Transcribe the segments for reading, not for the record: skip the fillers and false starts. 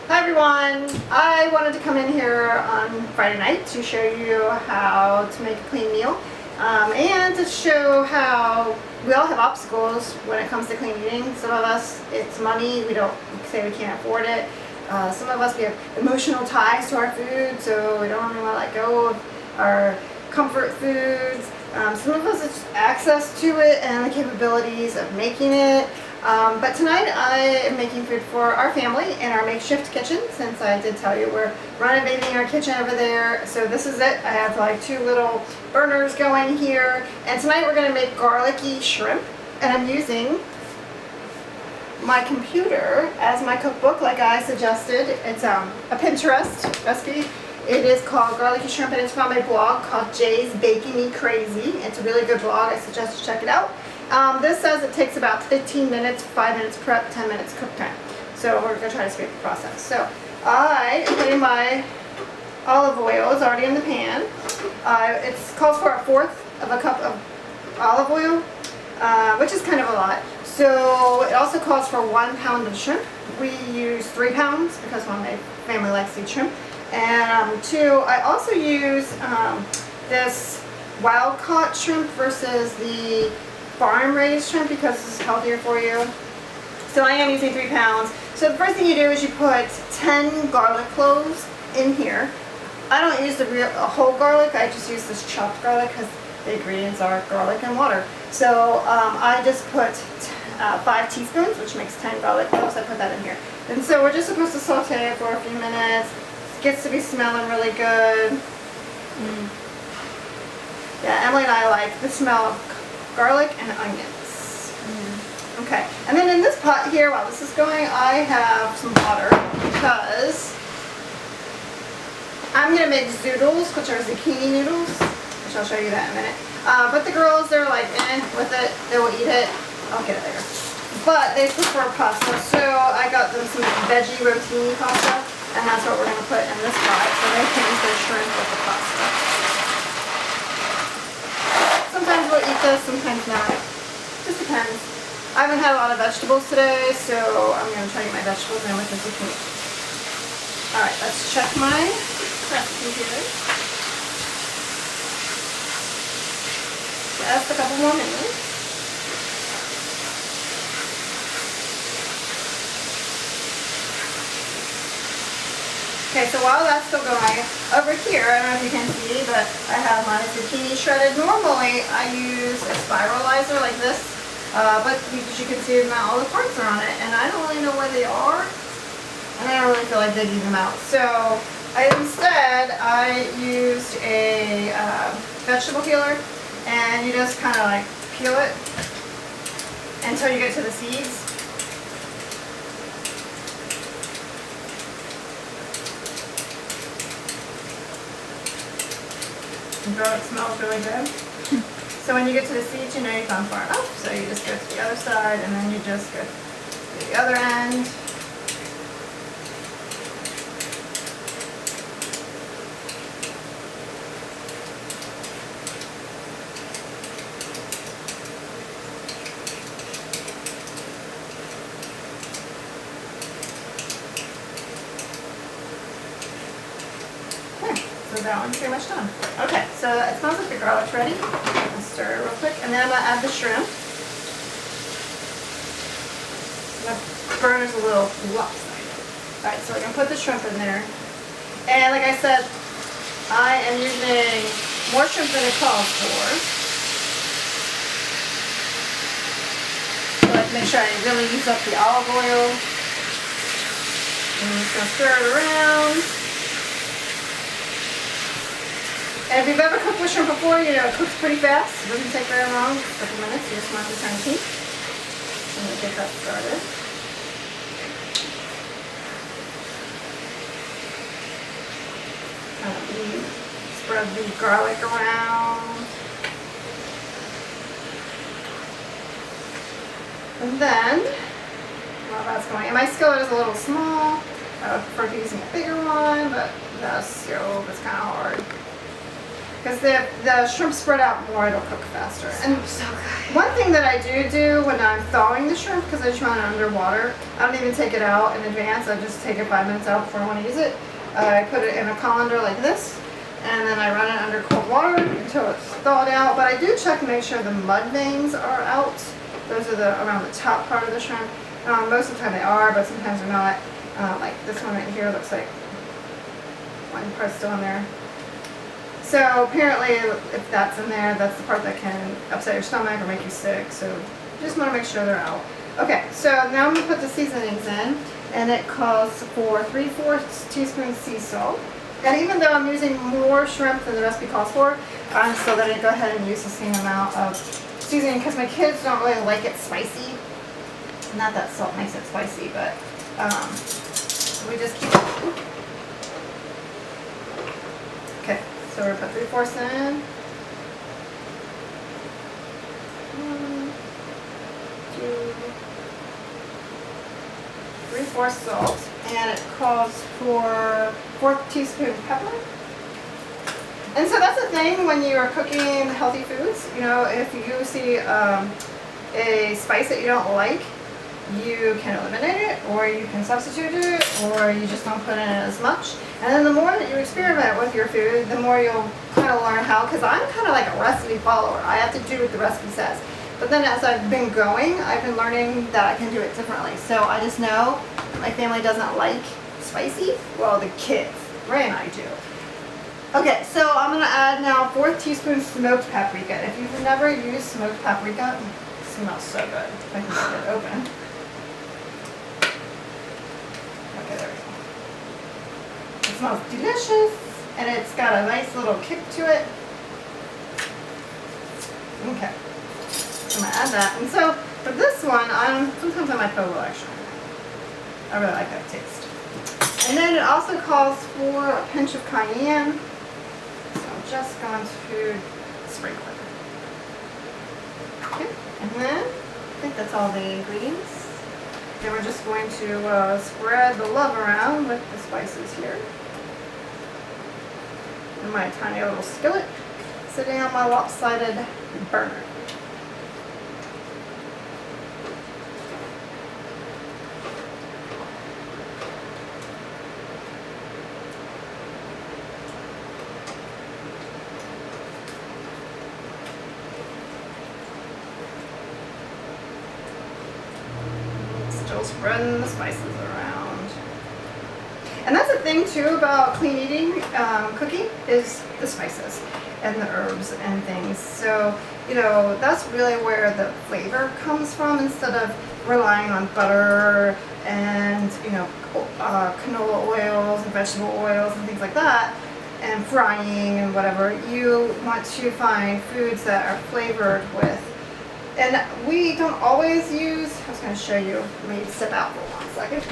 Hi everyone! I wanted to come in here on Friday night to show you how to make a clean meal and to show how we all have obstacles when it comes to clean eating. Some of us, it's money, we say we can't afford it. Some of us, we have emotional ties to our food, so we don't really want to let go of our comfort foods. Some of us, it's access to it and the capabilities of making it. But tonight I am making food for our family in our makeshift kitchen, since I did tell you we're renovating our kitchen over there. So this is it. I have like 2 little burners going here. And tonight we're going to make garlicky shrimp. And I'm using my computer as my cookbook like I suggested. It's a Pinterest recipe. It is called Garlicky Shrimp, and it's from a blog called Jay's Baking Me Crazy. It's a really good blog. I suggest you check it out. This says it takes about 15 minutes, 5 minutes prep, 10 minutes cook time. So we're going to try to speed the process. So I am putting my olive oil. It's already in the pan. It calls for 1/4 of a cup of olive oil, which is kind of a lot. So it also calls for 1 pound of shrimp. We use 3 pounds because my family likes to eat shrimp. And 2, I also use this wild caught shrimp versus the farm raised shrimp because this is healthier for you. So I am using 3 pounds. So the first thing you do is you put 10 garlic cloves in here. I don't use a whole garlic, I just use this chopped garlic because the ingredients are garlic and water. So I just put 5 teaspoons, which makes 10 garlic cloves. I put that in here. And so we're just supposed to saute it for a few minutes. It gets to be smelling really good. Yeah, Emily and I like the smell of garlic and onions. Okay, and then in this pot here, while this is going, I have some water because I'm going to make zoodles, which are zucchini noodles, which I'll show you that in a minute. But the girls, they're like, with it, they will eat it. I'll get it later. But they prefer pasta, so I got them some veggie rotini pasta, and that's what we're going to put in this pot, so they can eat their shrimp with the pasta. Sometimes we'll eat this, sometimes not. Just depends. I haven't had a lot of vegetables today, so I'm going to try to get my vegetables in with the zucchini. Alright, let's check my recipe here. Just a couple more minutes. Okay, so while that's still going, over here, I don't know if you can see, but I have my zucchini shredded. Normally, I use a spiralizer like this, but as you can see, not all the parts are on it, and I don't really know where they are, and I don't really feel like digging them out. So, instead, I used a vegetable peeler, and you just kind of like peel it until you get to the seeds. Garlic smells really good. So when you get to the seeds, you know you've gone far enough. So you just go to the other side, and then you just go to the other end. So that one's pretty much done. Okay, so it smells like the garlic's ready. I'll stir it real quick, and then I'm going to add the shrimp. The burner's a little lopsided. Alright, so we're going to put the shrimp in there. And like I said, I am using more shrimp than it calls for. So let's make sure I really use up the olive oil. And I'm just going to stir it around. And if you've ever cooked with shrimp before, you know it cooks pretty fast. It doesn't take very long, a couple minutes. You just want to turn the heat. I'm going to get that started. Spread the garlic around. And then, while that's going, and my skillet is a little small. I would prefer using a bigger one, but the stove is kind of hard. Because the shrimp spread out more, it'll cook faster. And So good. one thing that I do when I'm thawing the shrimp, because I just run it underwater, I don't even take it out in advance. I just take it 5 minutes out before I want to use it. I put it in a colander like this, and then I run it under cold water until it's thawed out. But I do check to make sure the mud veins are out. Those are around the top part of the shrimp. Most of the time they are, but sometimes they're not. Like this one right here looks like one part's still in there. So apparently if that's in there, that's the part that can upset your stomach or make you sick. So you just want to make sure they're out. Okay, so now I'm going to put the seasonings in, and it calls for 3/4 teaspoons sea salt. And even though I'm using more shrimp than the recipe calls for, I'm still going to go ahead and use the same amount of seasoning because my kids don't really like it spicy. Not that salt makes it spicy, but we just keep it. Okay, so we're going to put 3/4 in. 1, 2, 3/4 salt, and it calls for 1/4 teaspoon pepper. And so that's the thing when you are cooking healthy foods. You know, if you see a spice that you don't like, you can eliminate it, or you can substitute it, or you just don't put in as much. And then the more that you experiment with your food, the more you'll kind of learn how, because I'm kind of like a recipe follower. I have to do what the recipe says. But then as I've been going, I've been learning that I can do it differently. So I just know that my family doesn't like spicy. Well, the kids, Ray and I do. Okay, so I'm going to add now 1/4 teaspoon smoked paprika. If you've never used smoked paprika, it smells so good. If I can get it open. Okay, there we go. It smells delicious, and it's got a nice little kick to it. Okay, so I'm going to add that. And so for this one, sometimes I might put a little extra. I really like that taste. And then it also calls for a pinch of cayenne. So I'm just going to sprinkle it. Okay, and then I think that's all the ingredients. Then we're just going to spread the love around with the spices here. In my tiny little skillet, sitting on my lopsided burner. Still spreading the spices around. And that's the thing too about clean eating cooking is the spices and the herbs and things. So, you know, that's really where the flavor comes from instead of relying on butter and, you know, canola oils and vegetable oils and things like that and frying and whatever. You want to find foods that are flavored with. And we don't always use, I was going to show you, let me step out for 1 second.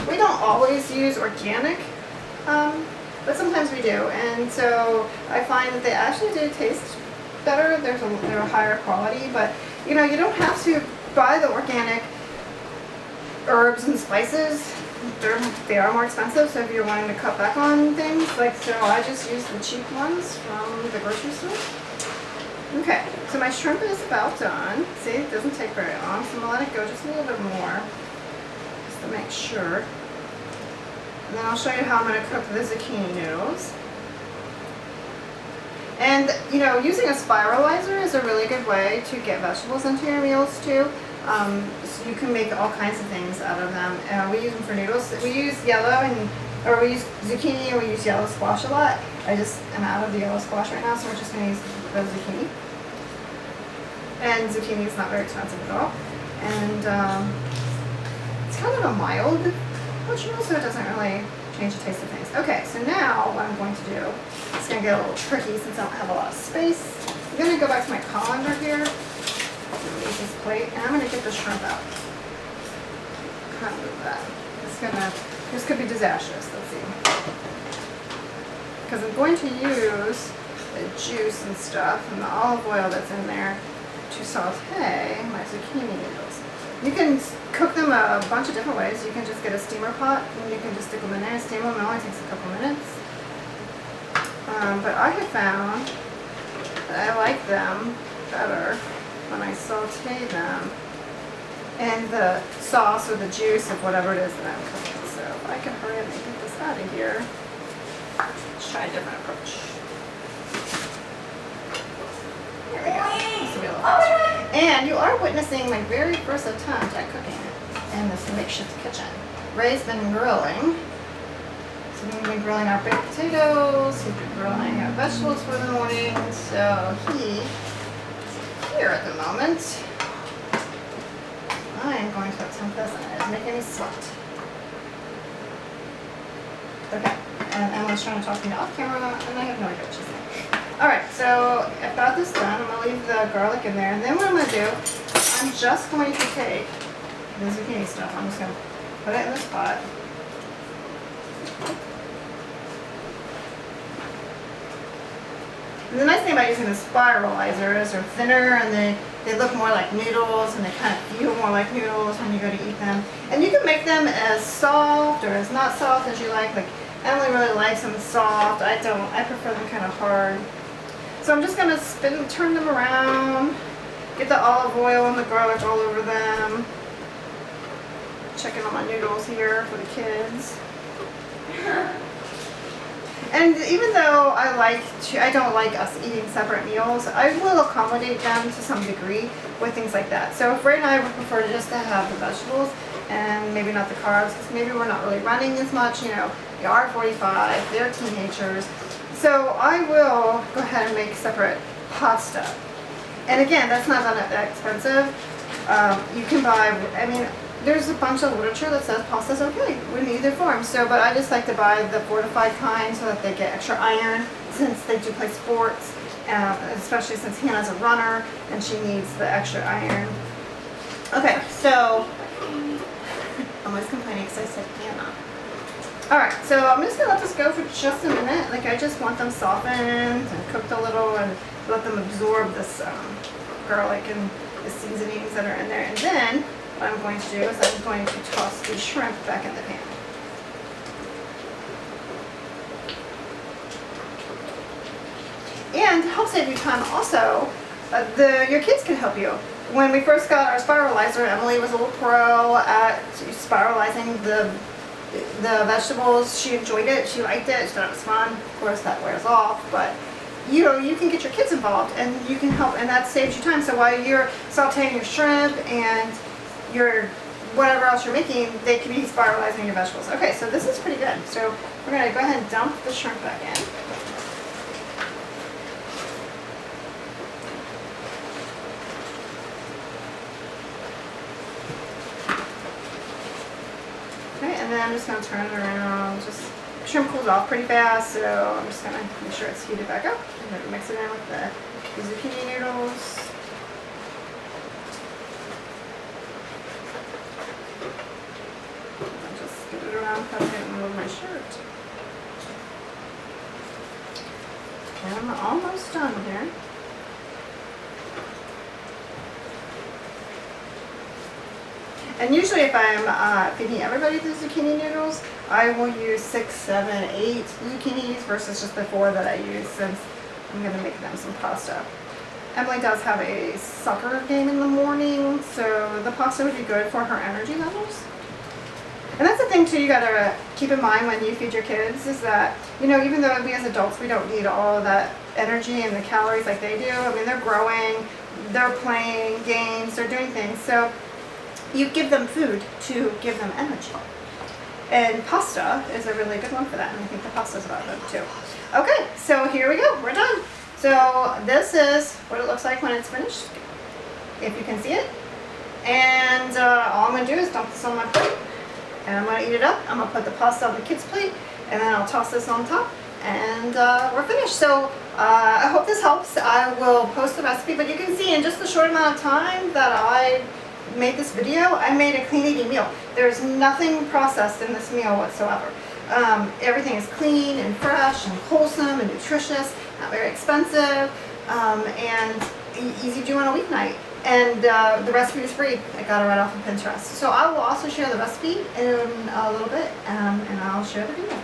We don't always use organic, but sometimes we do. And so I find that they actually do taste better. They're a higher quality, but you know, you don't have to buy the organic herbs and spices. They are more expensive, so if you're wanting to cut back on things, like so I just use the cheap ones from the grocery store. Okay, so my shrimp is about done. See, it doesn't take very long, so I'm going to let it go just a little bit more, just to make sure. And then I'll show you how I'm going to cook the zucchini noodles. And, you know, using a spiralizer is a really good way to get vegetables into your meals too. So you can make all kinds of things out of them. We use them for noodles. We use yellow or we use zucchini and we use yellow squash a lot. I just am out of the yellow squash right now, so we're just going to use the zucchini. And zucchini is not very expensive at all. And it's kind of a mild vegetable, so it doesn't really change the taste of things. Okay, so now what I'm going to do, it's going to get a little tricky since I don't have a lot of space. I'm going to go back to my colander here. Use this plate, and I'm going to get the shrimp out. Kind of move that. This could be disastrous. Let's see. Because I'm going to use the juice and stuff and the olive oil that's in there to saute my zucchini noodles. You can cook them a bunch of different ways. You can just get a steamer pot and you can just stick them in there and steam them. It only takes a couple minutes. But I have found that I like them better when I saute them in the sauce or the juice of whatever it is that I'm cooking. So if I can hurry up and get this out of here, let's try a different approach. There we go. This will be a little faster. And you are witnessing my very first attempt at cooking it in this makeshift kitchen. Ray's been grilling. So we've been grilling our baked potatoes, he's been grilling our vegetables for the morning, so he is here at the moment. I am going to attempt this and it is making me sweat. Okay, and Emily's trying to talk to me off camera and I have no idea what she's saying. Alright, so I've got this done. I'm going to leave the garlic in there, and then what I'm going to do, I'm just going to take the zucchini stuff, I'm just going to put it in this pot. And the nice thing about using the spiralizer is they're thinner and they look more like noodles and they kind of feel more like noodles when you go to eat them. And you can make them as soft or as not soft as you like. Like Emily really likes them soft. I don't. I prefer them kind of hard. So I'm just going to turn them around, get the olive oil and the garlic all over them. Checking on my noodles here for the kids. And even though I don't like us eating separate meals, I will accommodate them to some degree with things like that. So if Ray and I would prefer just to have the vegetables and maybe not the carbs, because maybe we're not really running as much, you know, we are 45, they're teenagers. So I will go ahead and make separate pasta. And again, that's not that expensive. You can buy, I mean, there's a bunch of literature that says pasta's okay in either form. So, but I just like to buy the fortified kind so that they get extra iron since they do play sports, especially since Hannah's a runner and she needs the extra iron. Okay, so I'm always complaining because I said Hannah. Alright, so I'm just going to let this go for just a minute. Like I just want them softened and cooked a little and let them absorb this garlic and the seasonings that are in there. And then what I'm going to do is I'm going to toss the shrimp back in the pan. And to help save you time also, your kids can help you. When we first got our spiralizer, Emily was a little pro at spiralizing the vegetables. She enjoyed it, she liked it, she thought it was fun. Of course that wears off, but you know, you can get your kids involved and you can help, and that saves you time. So while you're sauteing your shrimp and your whatever else you're making, they can be spiralizing your vegetables. Okay, so this is pretty good. So we're going to go ahead and dump the shrimp back in. Okay, and then I'm just going to turn it around. Just shrimp cools off pretty fast, so I'm just going to make sure it's heated back up. I'm going to mix it in with the zucchini noodles. I'm cutting it in the middle of my shirt. And I'm almost done here. And usually if I'm feeding everybody the zucchini noodles, I will use 6, 7, 8 zucchinis versus just the 4 that I use since I'm going to make them some pasta. Emily does have a soccer game in the morning, so the pasta would be good for her energy levels. And that's the thing too, you gotta keep in mind when you feed your kids is that, you know, even though we as adults, we don't need all of that energy and the calories like they do. I mean, they're growing, they're playing games, they're doing things. So you give them food to give them energy. And pasta is a really good one for that. And I think the pasta's about good too. Okay, so here we go, we're done. So this is what it looks like when it's finished, if you can see it. And all I'm gonna do is dump this on my plate. And I'm going to eat it up. I'm going to put the pasta on the kids' plate, and then I'll toss this on top, and we're finished. So I hope this helps. I will post the recipe, but you can see in just the short amount of time that I made this video, I made a clean eating meal. There's nothing processed in this meal whatsoever. Everything is clean and fresh and wholesome and nutritious, not very expensive, and easy to do on a weeknight. And the recipe is free. I got it right off of Pinterest. So I will also share the recipe in a little bit, and I'll share the video.